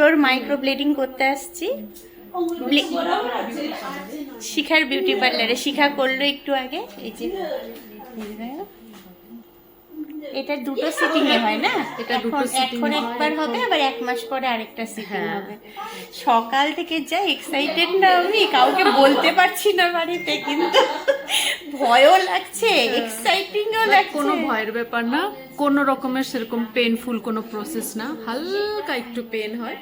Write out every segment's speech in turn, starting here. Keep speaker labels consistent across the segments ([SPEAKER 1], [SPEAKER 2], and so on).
[SPEAKER 1] আইব্রোর micro bleeding করতে আসছি শিখার বিউটি পার্লারে। শিখা করলো একটু আগে। এই যে এটা দুটো সিটিং এ হয় না?
[SPEAKER 2] এটা দুটো সিটিং
[SPEAKER 1] এখন একবার হবে, আবার 1 মাস পরে আরেকটা সিটিং হবে। সকাল থেকে যা এক্সাইটেড না আমি, কাউকে বলতে পারছি না বাড়িতে, কিন্তু ভয়ও লাগছে, এক্সাইটিংও লাগছে।
[SPEAKER 2] কোনো ভয়ের ব্যাপার না, কোনো রকমের সেরকম পেনফুল কোনো প্রসেস না, হালকা একটু পেন হয়,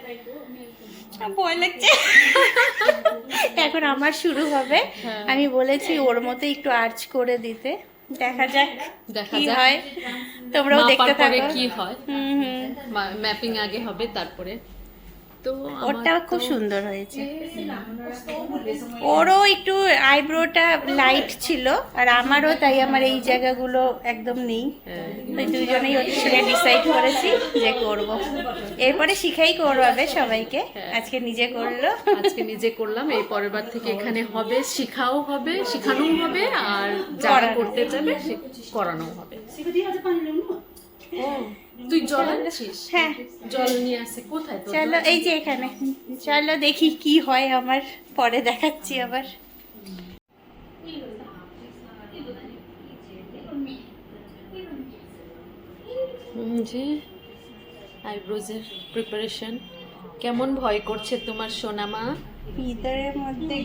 [SPEAKER 1] ভয় লাগছে। এখন আমার শুরু হবে। আমি বলেছি ওর মতো একটু আর্চ করে দিতে, দেখা যাক কি হয়। তোমরাও দেখতে থাকো
[SPEAKER 2] কি হয়। ম্যাপিং আগে হবে, তারপরে তো
[SPEAKER 1] ওটা খুব সুন্দর হয়েছে। ওরও একটু আইব্রোটা লাইট ছিল, আর আমারও তাই, আমার এই জায়গাগুলো একদম নেই। তাই দুজনেই হচ্ছে ডিসাইড করেছি যে করব। এরপরে শিখাই করবে সবাইকে, আজকে নিজে করলো।
[SPEAKER 2] আজকে নিজে করলাম, এই পরের বার থেকে এখানে হবে, শিখাও হবে, শিখানোও হবে, আর যারা করতে চাবে করানোও হবে। তুই জল আনছিস?
[SPEAKER 1] হ্যাঁ,
[SPEAKER 2] জল নিয়ে আসে কোথায়?
[SPEAKER 1] চলো এই যে এখানে। চলো দেখি কি হয় আমার, পরে দেখাচ্ছি আবার।
[SPEAKER 2] যে আইব্রোজের প্রিপারেশন কেমন? ভয় করছে তোমার সোনামা?
[SPEAKER 1] ভিতরের মধ্যে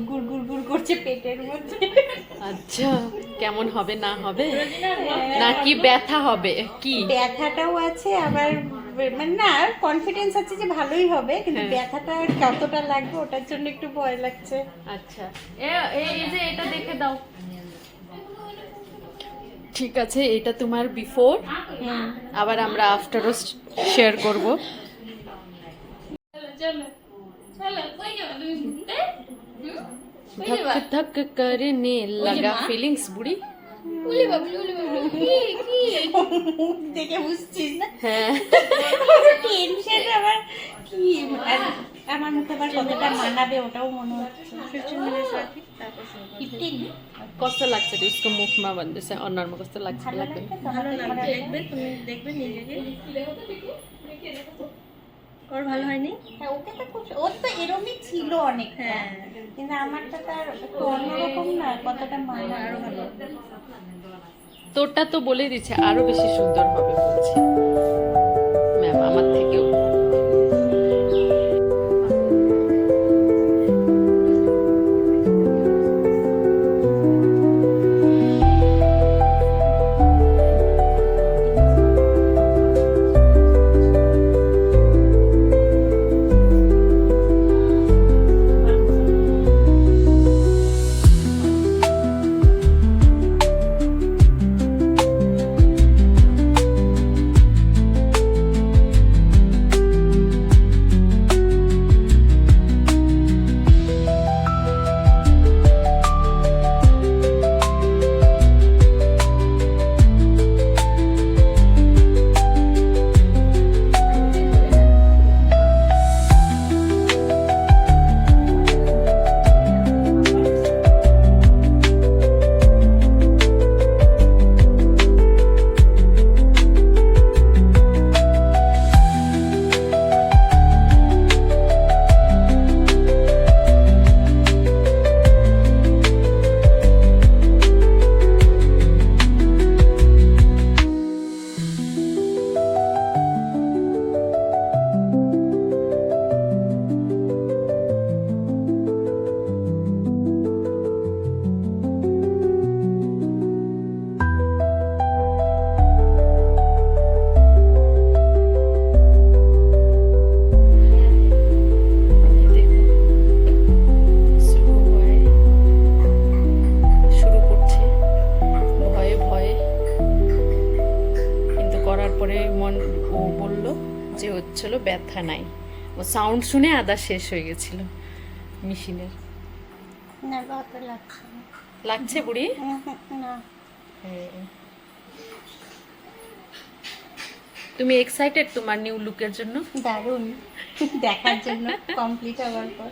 [SPEAKER 1] গুড় গুড় করছে পেটের মধ্যে।
[SPEAKER 2] আচ্ছা, কেমন হবে না হবে, নাকি ব্যথা হবে? কি
[SPEAKER 1] ব্যথাটাও আছে, আবার মানে না, কনফিডেন্স আছে যে ভালোই হবে, কিন্তু ব্যথাটা কতটা লাগবে ওটার জন্য একটু ভয় লাগছে।
[SPEAKER 2] আচ্ছা, এই যে এটা দেখে দাও। ঠিক আছে, এটা তোমার বিফোর, আবার আমরা আফটারও শেয়ার করব। धक धक करने लगा फीलिंग्स बुढ़ी।
[SPEAKER 1] দেখে বুঝছিস না?
[SPEAKER 2] হ্যাঁ,
[SPEAKER 1] টেনশন আবার কি, আমার মুখে আবার কতটা মানাবে ওটাও মনে হচ্ছে। 15 মিনিট বাকি, তারপর 15
[SPEAKER 2] কষ্ট লাগছে রে उसको मुख में बंद से और नॉर्मल कষ্ট লাগছে লাগবে।
[SPEAKER 1] ভালো লাগবে, দেখবে তুমি, দেখবে নিজেকে। ওর ভালো হয়নি? হ্যাঁ, ওকে তো খুব, ওর তো এরকমই ছিল অনেক। হ্যাঁ, কিন্তু আমারটা তার একটু অন্যরকম না, কতটা মানা আরো ভালো।
[SPEAKER 2] তোরটা তো বলে দিচ্ছে আরো বেশি সুন্দর হবে বলছে ম্যাম আমার থেকেও। হচ্ছিল ব্যথা নাই, ও সাউন্ড শুনে আদা শেষ হয়ে গেছিল মেশিনের।
[SPEAKER 1] না, ব্যথা লাগছে না।
[SPEAKER 2] লাগছে বুড়ি?
[SPEAKER 1] না।
[SPEAKER 2] তুমি এক্সাইটেড তোমার নিউ লুকের জন্য?
[SPEAKER 1] দারুণ, দেখার জন্য কমপ্লিট হওয়ার পর।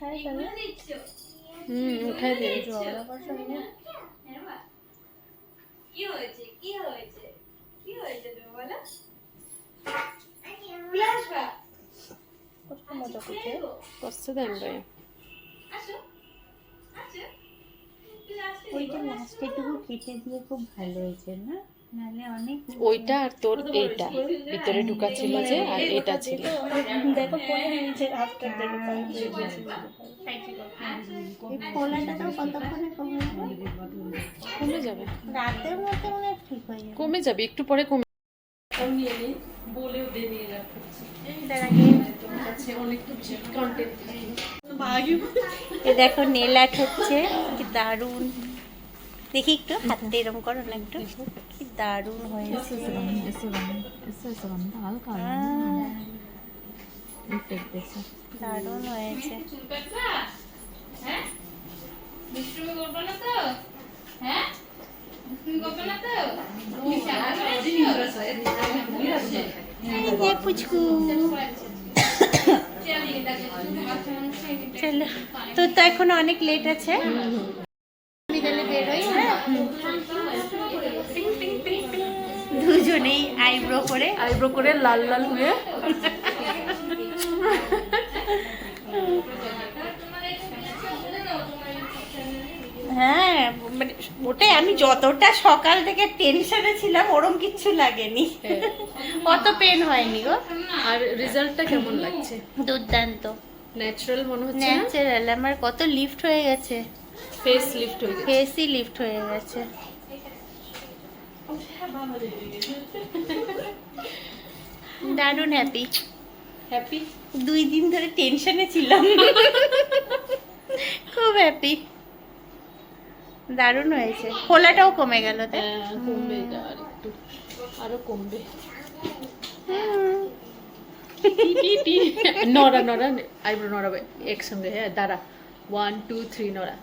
[SPEAKER 1] উঠায় তাহলে
[SPEAKER 2] উঠাই দে।
[SPEAKER 3] কি হয়েছে তুমি বলো?
[SPEAKER 1] কত মজা করছে।
[SPEAKER 2] কষ্ট দেন ভাই।
[SPEAKER 3] আসো আসো
[SPEAKER 1] ওইটা লাস্টেটুকু কেটে দিয়ে খুব ভালো হয়েছে না, নাহলে অনেক
[SPEAKER 2] ওইটা আর তোর এইটা ভিতরে ঢুকা ছিল যে, আর এটা ছিল।
[SPEAKER 1] দেখো পরে নিচে আফটার দেখো এই ফোলাটা তো কতক্ষণে
[SPEAKER 2] কমে যাবে,
[SPEAKER 1] রাতের মধ্যে মনে হয় ঠিক হয়ে যাবে।
[SPEAKER 2] কমে যাবে, একটু পরে কমে
[SPEAKER 1] এ দেখো নেল আর্ট হচ্ছে, কি দারুণ। দেখি একটু হাতে এরম করো না একটু, কি দারুণ হয়েছে। দারুণ হয়েছে।
[SPEAKER 3] হ্যাঁ দুষ্টুমি করবে না তো? হ্যাঁ দুষ্টুমি করবে না তো?
[SPEAKER 1] এই যে পুচকু, চলো তোর তো এখন অনেক লেট আছে, আমি তাহলে বেরোই। হ্যাঁ দুজনেই আইব্রো করে
[SPEAKER 2] আইব্রো করে লাল লাল হয়ে
[SPEAKER 1] হ্যাঁ মানে ওটাই, আমি যতটা সকাল থেকে টেনশনে ছিলাম ওরম কিচ্ছু লাগেনি, অত পেন হয়নি গো।
[SPEAKER 2] আর রেজাল্টটা কেমন লাগছে?
[SPEAKER 1] দুর্দান্ত,
[SPEAKER 2] ন্যাচারাল মনে হচ্ছে না?
[SPEAKER 1] ন্যাচারাল। আমার কত লিফট হয়ে গেছে,
[SPEAKER 2] ফেস লিফট হয়ে গেছে।
[SPEAKER 1] ফেসই লিফট হয়ে গেছে। দারুণ হ্যাপি।
[SPEAKER 2] হ্যাপি?
[SPEAKER 1] 2 দিন ধরে টেনশনে ছিলাম, খুব হ্যাপি। দারুণ হয়েছে, ফোলাটাও কমে গেল তাই।
[SPEAKER 2] হ্যাঁ কমবে, এটা আর একটু আরো কমবে। নড়া নড়া, আইব্রো নড়াবে একসঙ্গে। হ্যাঁ দাঁড়া, 1 2 3 নড়া।